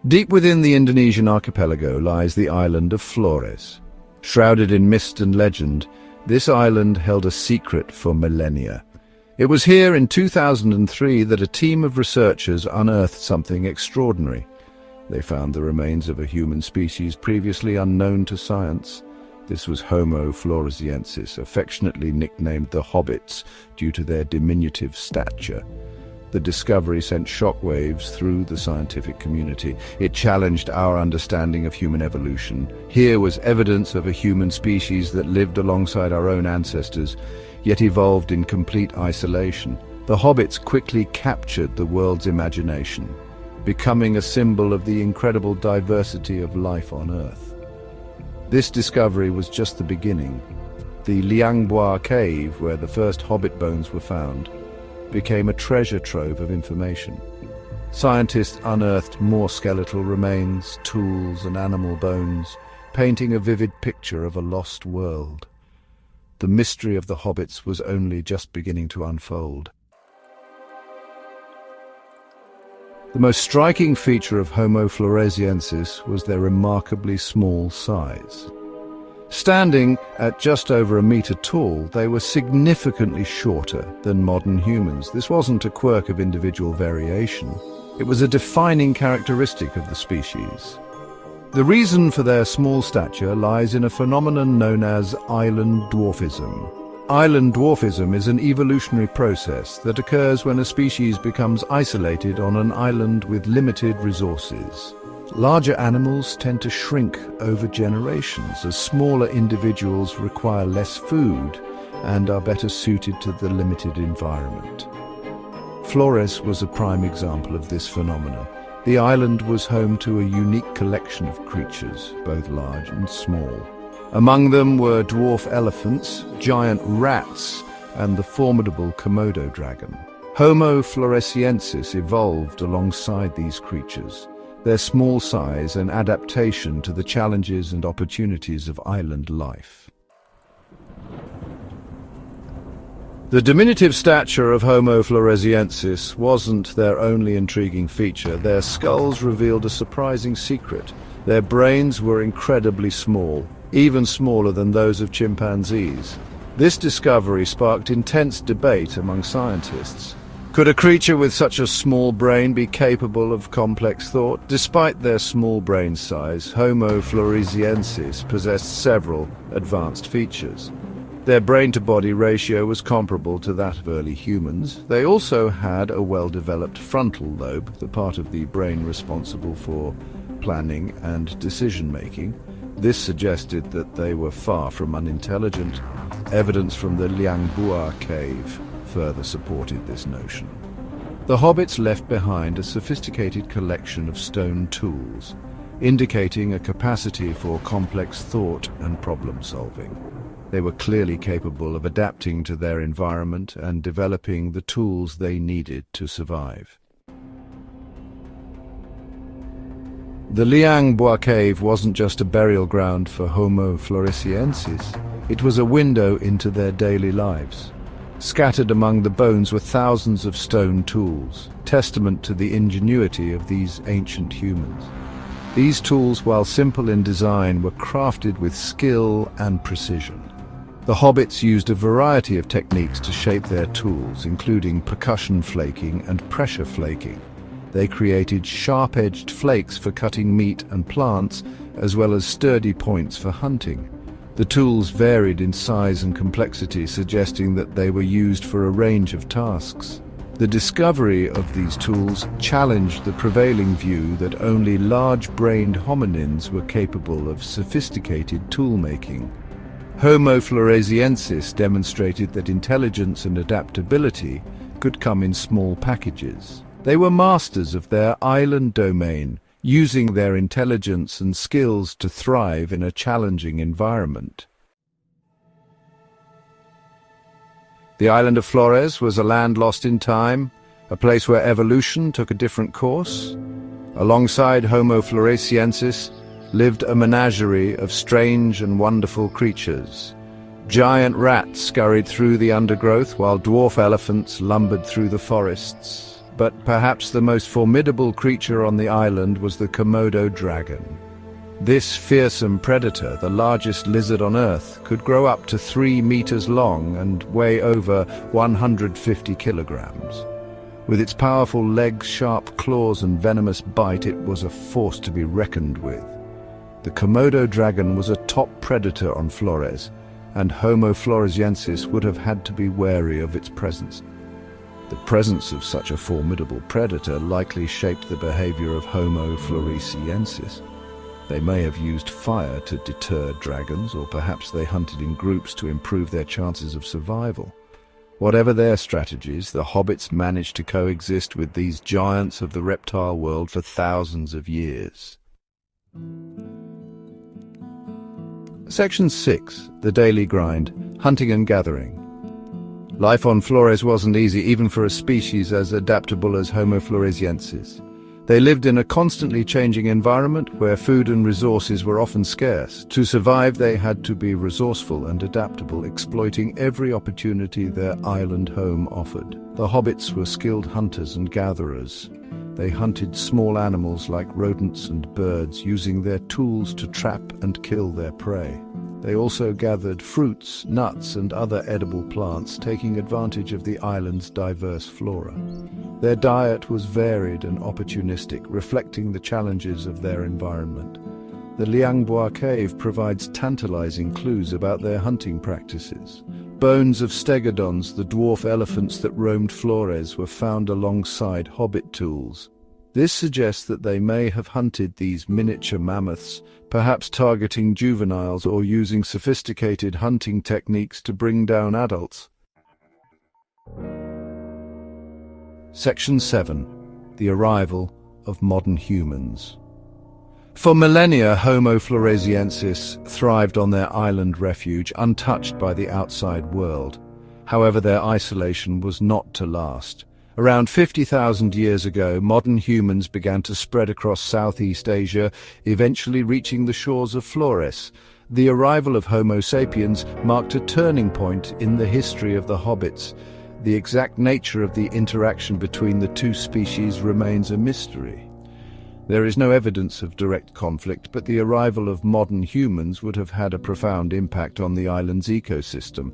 Deep within the Indonesian archipelago lies the island of Flores. Shrouded in mist and legend, this island held a secret for millennia. It was here in 2003 that a team of researchers unearthed something extraordinary. They found the remains of a human species previously unknown to science. This was Homo Floresiensis, affectionately nicknamed the Hobbits due to their diminutive stature. The discovery sent shockwaves through the scientific community. It challenged our understanding of human evolution. Here was evidence of a human species that lived alongside our own ancestors, yet evolved in complete isolation. The Hobbits quickly captured the world's imagination, becoming a symbol of the incredible diversity of life on Earth. This discovery was just the beginning. The Liangbua cave, where the first Hobbit bones were found, became a treasure trove of information. Scientists unearthed more skeletal remains, tools, and animal bones, painting a vivid picture of a lost world. The mystery of the Hobbits was only just beginning to unfold. The most striking feature of Homo Floresiensis was their remarkably small size. Standing at just over a meter tall, they were significantly shorter than modern humans. This wasn't a quirk of individual variation. It was a defining characteristic of the species. The reason for their small stature lies in a phenomenon known as island dwarfism. Island dwarfism is an evolutionary process that occurs when a species becomes isolated on an island with limited resources. Larger animals tend to shrink over generations as smaller individuals require less food and are better suited to the limited environment. Flores was a prime example of this phenomenon. The island was home to a unique collection of creatures, both large and small. Among them were dwarf elephants, giant rats, and the formidable Komodo dragon. Homo Floresiensis evolved alongside these creatures, their small size an adaptation to the challenges and opportunities of island life. The diminutive stature of Homo Floresiensis wasn't their only intriguing feature. Their skulls revealed a surprising secret. Their brains were incredibly small, even smaller than those of chimpanzees. This discovery sparked intense debate among scientists. Could a creature with such a small brain be capable of complex thought? Despite their small brain size, Homo floresiensis possessed several advanced features. Their brain-to-body ratio was comparable to that of early humans. They also had a well-developed frontal lobe, the part of the brain responsible for planning and decision-making. This suggested that they were far from unintelligent. Evidence from the Liangbua cave further supported this notion. The Hobbits left behind a sophisticated collection of stone tools, indicating a capacity for complex thought and problem-solving. They were clearly capable of adapting to their environment and developing the tools they needed to survive. The Liangbua cave wasn't just a burial ground for Homo floresiensis, it was a window into their daily lives. Scattered among the bones were thousands of stone tools, testament to the ingenuity of these ancient humans. These tools, while simple in design, were crafted with skill and precision. The Hobbits used a variety of techniques to shape their tools, including percussion flaking and pressure flaking. They created sharp-edged flakes for cutting meat and plants, as well as sturdy points for hunting. The tools varied in size and complexity, suggesting that they were used for a range of tasks. The discovery of these tools challenged the prevailing view that only large-brained hominins were capable of sophisticated tool-making. Homo floresiensis demonstrated that intelligence and adaptability could come in small packages. They were masters of their island domain, using their intelligence and skills to thrive in a challenging environment. The island of Flores was a land lost in time, a place where evolution took a different course. Alongside Homo floresiensis lived a menagerie of strange and wonderful creatures. Giant rats scurried through the undergrowth while dwarf elephants lumbered through the forests. But perhaps the most formidable creature on the island was the Komodo dragon. This fearsome predator, the largest lizard on Earth, could grow up to 3 meters long and weigh over 150 kilograms. With its powerful legs, sharp claws and venomous bite, it was a force to be reckoned with. The Komodo dragon was a top predator on Flores, and Homo Floresiensis would have had to be wary of its presence. The presence of such a formidable predator likely shaped the behavior of Homo Floresiensis. They may have used fire to deter dragons, or perhaps they hunted in groups to improve their chances of survival. Whatever their strategies, the Hobbits managed to coexist with these giants of the reptile world for thousands of years. Section 6. The Daily Grind. Hunting and Gathering. Life on Flores wasn't easy, even for a species as adaptable as Homo Floresiensis. They lived in a constantly changing environment where food and resources were often scarce. To survive, they had to be resourceful and adaptable, exploiting every opportunity their island home offered. The Hobbits were skilled hunters and gatherers. They hunted small animals like rodents and birds, using their tools to trap and kill their prey. They also gathered fruits, nuts, and other edible plants, taking advantage of the island's diverse flora. Their diet was varied and opportunistic, reflecting the challenges of their environment. The Liangbua cave provides tantalizing clues about their hunting practices. Bones of stegodons, the dwarf elephants that roamed Flores, were found alongside hobbit tools. This suggests that they may have hunted these miniature mammoths, perhaps targeting juveniles or using sophisticated hunting techniques to bring down adults. Section 7. The Arrival of Modern Humans. For millennia, Homo Floresiensis thrived on their island refuge, untouched by the outside world. However, their isolation was not to last. Around 50,000 years ago, modern humans began to spread across Southeast Asia, eventually reaching the shores of Flores. The arrival of Homo sapiens marked a turning point in the history of the Hobbits. The exact nature of the interaction between the two species remains a mystery. There is no evidence of direct conflict, but the arrival of modern humans would have had a profound impact on the island's ecosystem.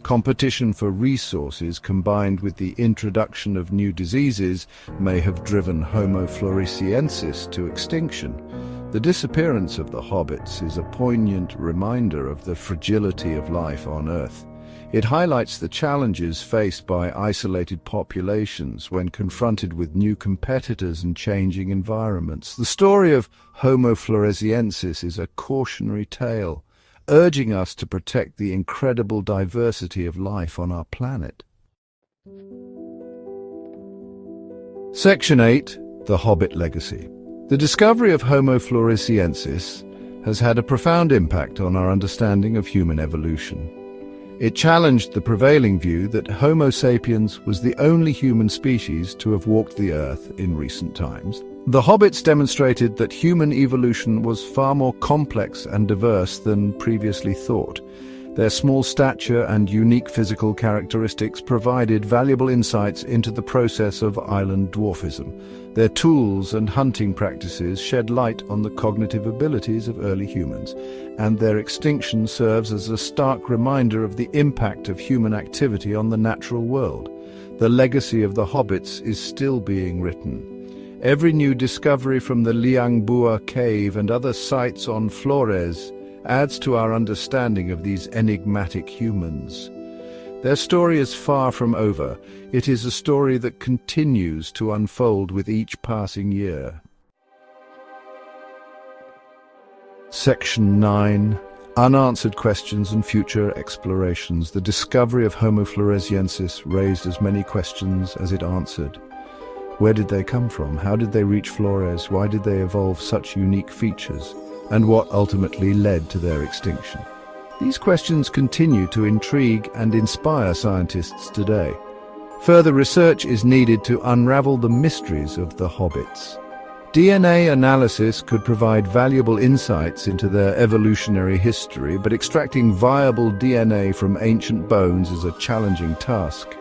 Competition for resources combined with the introduction of new diseases may have driven Homo Floresiensis to extinction. The disappearance of the Hobbits is a poignant reminder of the fragility of life on Earth. It highlights the challenges faced by isolated populations when confronted with new competitors and changing environments. The story of Homo Floresiensis is a cautionary tale, urging us to protect the incredible diversity of life on our planet. Section 8. The Hobbit Legacy. The discovery of Homo Floresiensis has had a profound impact on our understanding of human evolution. It challenged the prevailing view that Homo sapiens was the only human species to have walked the Earth in recent times. The Hobbits demonstrated that human evolution was far more complex and diverse than previously thought. Their small stature and unique physical characteristics provided valuable insights into the process of island dwarfism. Their tools and hunting practices shed light on the cognitive abilities of early humans, and their extinction serves as a stark reminder of the impact of human activity on the natural world. The legacy of the Hobbits is still being written. Every new discovery from the Liangbua cave and other sites on Flores adds to our understanding of these enigmatic humans. Their story is far from over. It is a story that continues to unfold with each passing year. Section 9. Unanswered Questions and Future Explorations. The discovery of Homo Floresiensis raised as many questions as it answered. Where did they come from? How did they reach Flores? Why did they evolve such unique features? And what ultimately led to their extinction? These questions continue to intrigue and inspire scientists today. Further research is needed to unravel the mysteries of the Hobbits. DNA analysis could provide valuable insights into their evolutionary history, but extracting viable DNA from ancient bones is a challenging task.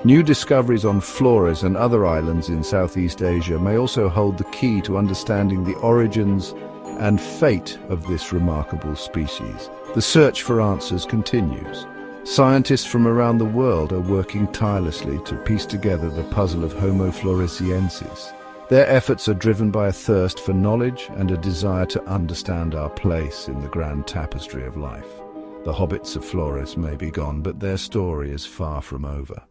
New discoveries on Flores and other islands in Southeast Asia may also hold the key to understanding the origins and fate of this remarkable species. The search for answers continues. Scientists from around the world are working tirelessly to piece together the puzzle of Homo Floresiensis. Their efforts are driven by a thirst for knowledge and a desire to understand our place in the grand tapestry of life. The Hobbits of Flores may be gone, but their story is far from over.